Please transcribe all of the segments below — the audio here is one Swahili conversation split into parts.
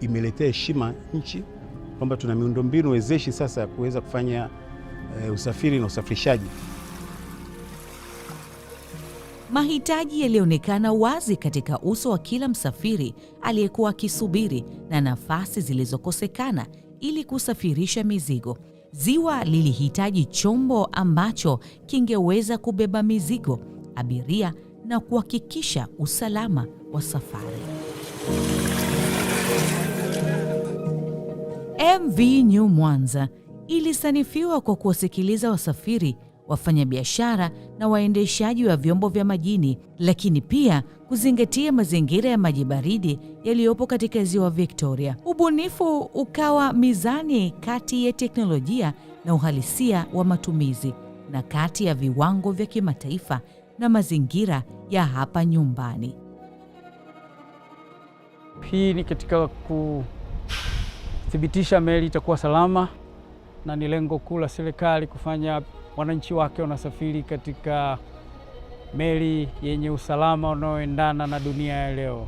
imeletea heshima nchi kwamba tuna miundombinu wezeshi sasa ya kuweza kufanya usafiri na usafirishaji. Mahitaji yalionekana wazi katika uso wa kila msafiri aliyekuwa akisubiri na nafasi zilizokosekana ili kusafirisha mizigo. Ziwa lilihitaji chombo ambacho kingeweza kubeba mizigo, abiria na kuhakikisha usalama wa safari. MV New Mwanza ilisanifiwa kwa kuwasikiliza wasafiri, wafanyabiashara na waendeshaji wa vyombo vya majini, lakini pia kuzingatia mazingira ya maji baridi yaliyopo katika Ziwa Victoria. Ubunifu ukawa mizani kati ya teknolojia na uhalisia wa matumizi, na kati ya viwango vya kimataifa na mazingira ya hapa nyumbani. Hii ni katika kuthibitisha meli itakuwa salama, na ni lengo kuu la serikali kufanya wananchi wake wanasafiri katika meli yenye usalama unaoendana na dunia ya leo.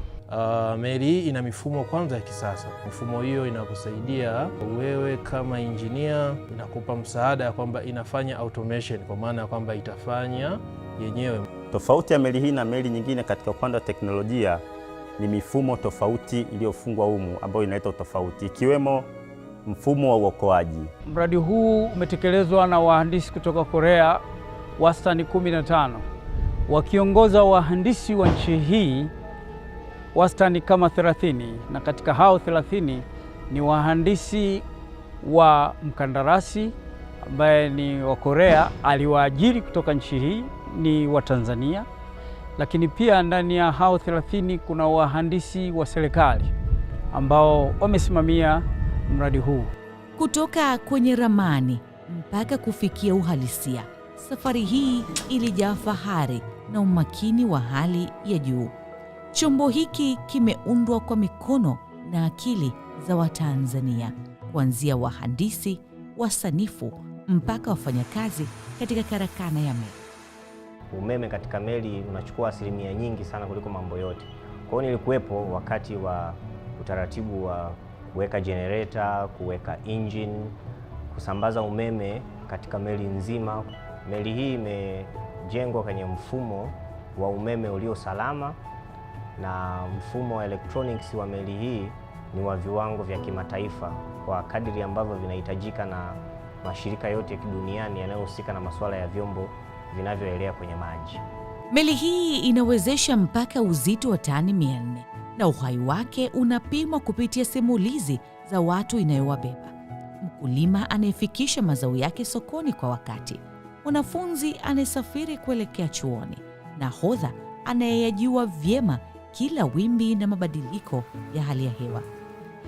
Meli hii ina mifumo kwanza ya kisasa. Mifumo hiyo inakusaidia wewe kama engineer, inakupa msaada ya kwamba inafanya automation, kwa maana ya kwamba itafanya yenyewe. Tofauti ya meli hii na meli nyingine katika upande wa teknolojia ni mifumo tofauti iliyofungwa humu ambayo inaleta tofauti, ikiwemo mfumo wa uokoaji. Mradi huu umetekelezwa na wahandisi kutoka Korea wastani 15, wakiongoza wahandisi wa nchi hii wastani kama 30, na katika hao 30 ni wahandisi wa mkandarasi ambaye ni wa Korea, aliwaajiri kutoka nchi hii ni wa Tanzania, lakini pia ndani ya hao 30 kuna wahandisi wa serikali ambao wamesimamia mradi huu. Kutoka kwenye ramani mpaka kufikia uhalisia, safari hii ilijaa fahari na umakini wa hali ya juu. Chombo hiki kimeundwa kwa mikono na akili za Watanzania, kuanzia wahandisi, wasanifu mpaka wafanyakazi katika karakana ya meli. Umeme katika meli unachukua asilimia nyingi sana kuliko mambo yote. Kwa hiyo nilikuwepo wakati wa utaratibu wa kuweka generator, kuweka engine, kusambaza umeme katika meli nzima. Meli hii imejengwa kwenye mfumo wa umeme ulio salama, na mfumo wa electronics wa meli hii ni wa viwango vya kimataifa kwa kadiri ambavyo vinahitajika na mashirika yote ya duniani yanayohusika na masuala ya vyombo vinavyoelea kwenye maji. Meli hii inawezesha mpaka uzito wa tani 400 na uhai wake unapimwa kupitia simulizi za watu inayowabeba. Mkulima anayefikisha mazao yake sokoni kwa wakati, mwanafunzi anayesafiri kuelekea chuoni, nahodha anayeyajua vyema kila wimbi na mabadiliko ya hali ya hewa.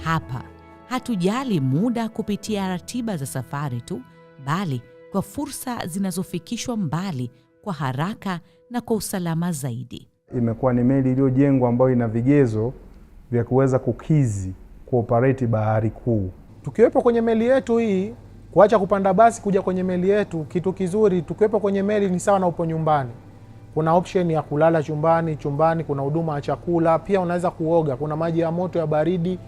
Hapa hatujali muda kupitia ratiba za safari tu, bali kwa fursa zinazofikishwa mbali kwa haraka na kwa usalama zaidi. Imekuwa ni meli iliyojengwa ambayo ina vigezo vya kuweza kukizi kuoperate bahari kuu. Tukiwepo kwenye meli yetu hii, kuacha kupanda basi kuja kwenye meli yetu, kitu kizuri, tukiwepo kwenye meli ni sawa na upo nyumbani. Kuna option ya kulala chumbani kuna huduma ya chakula, pia unaweza kuoga, kuna maji ya moto ya baridi,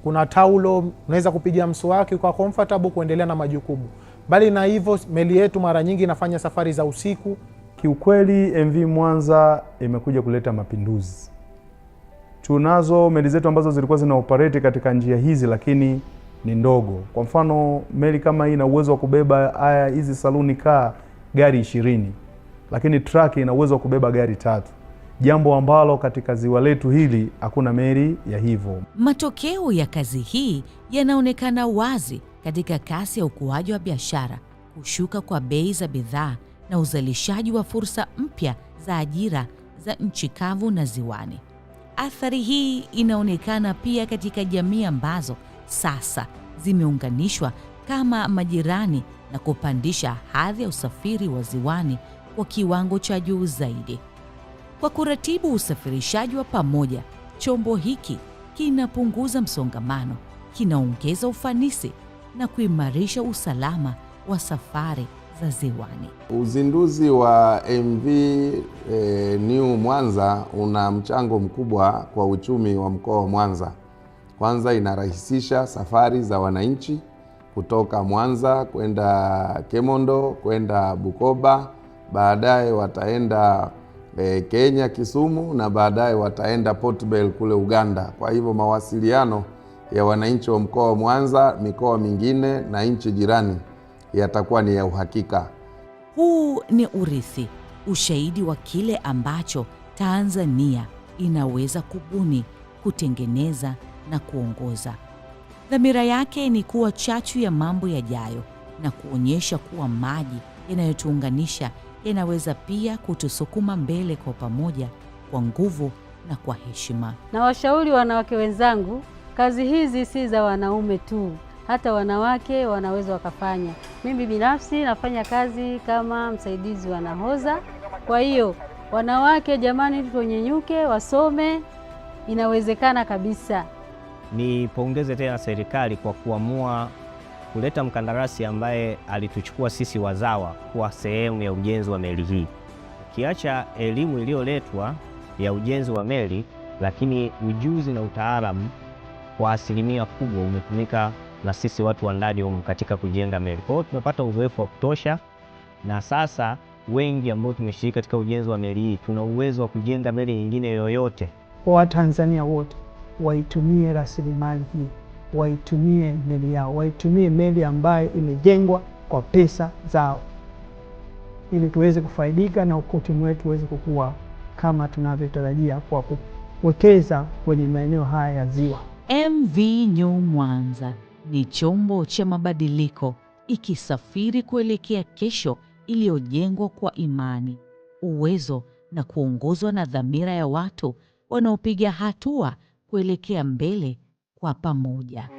kuna taulo, unaweza kupiga mswaki kwa comfortable kuendelea na majukumu. Bali na hivyo, meli yetu mara nyingi inafanya safari za usiku. Kiukweli MV Mwanza imekuja kuleta mapinduzi. Tunazo meli zetu ambazo zilikuwa zina operate katika njia hizi, lakini ni ndogo. Kwa mfano, meli kama hii ina uwezo wa kubeba hizi saluni gari 20, lakini truck ina uwezo wa kubeba gari 3. Jambo ambalo katika ziwa letu hili hakuna meli ya hivyo. Matokeo ya kazi hii yanaonekana wazi katika kasi ya ukuaji wa biashara, kushuka kwa bei za bidhaa na uzalishaji wa fursa mpya za ajira za nchi kavu na ziwani. Athari hii inaonekana pia katika jamii ambazo sasa zimeunganishwa kama majirani na kupandisha hadhi ya usafiri wa ziwani kwa kiwango cha juu zaidi. Kwa kuratibu usafirishaji wa pamoja, chombo hiki kinapunguza msongamano, kinaongeza ufanisi na kuimarisha usalama wa safari za ziwani. Uzinduzi wa MV New Mwanza una mchango mkubwa kwa uchumi wa mkoa wa Mwanza, Kwanza inarahisisha safari za wananchi kutoka Mwanza kwenda Kemondo, kwenda Bukoba, baadaye wataenda Kenya Kisumu, na baadaye wataenda Port Bell kule Uganda. Kwa hivyo mawasiliano ya wananchi wa mkoa wa Mwanza, mikoa mingine na nchi jirani yatakuwa ni ya uhakika. Huu ni urithi, ushahidi wa kile ambacho Tanzania inaweza kubuni, kutengeneza na kuongoza. Dhamira yake ni kuwa chachu ya mambo yajayo na kuonyesha kuwa maji yanayotuunganisha yanaweza pia kutusukuma mbele kwa pamoja, kwa nguvu na kwa heshima. Na washauri wanawake wenzangu, kazi hizi si za wanaume tu, hata wanawake wanaweza wakafanya. Mimi binafsi nafanya kazi kama msaidizi wa nahodha. Kwa hiyo wanawake, jamani, tuonyenyuke, wasome, inawezekana kabisa. Nipongeze tena serikali kwa kuamua kuleta mkandarasi ambaye alituchukua sisi wazawa kuwa sehemu ya ujenzi wa meli hii. Ukiacha elimu iliyoletwa ya ujenzi wa meli, lakini ujuzi na utaalamu kwa asilimia kubwa umetumika na sisi watu wa ndani katika kujenga meli. Kwa hiyo tumepata uzoefu wa kutosha, na sasa wengi ambao tumeshiriki katika ujenzi wa meli hii tuna uwezo wa kujenga meli nyingine yoyote. Kwa Watanzania wote waitumie rasilimali hii, waitumie meli yao, waitumie meli ambayo imejengwa kwa pesa zao, ili tuweze kufaidika na uchumi wetu uweze kukua kama tunavyotarajia kwa kuwekeza kwenye maeneo haya ya ziwa. MV New Mwanza ni chombo cha mabadiliko, ikisafiri kuelekea kesho iliyojengwa kwa imani, uwezo na kuongozwa na dhamira ya watu wanaopiga hatua kuelekea mbele kwa pamoja.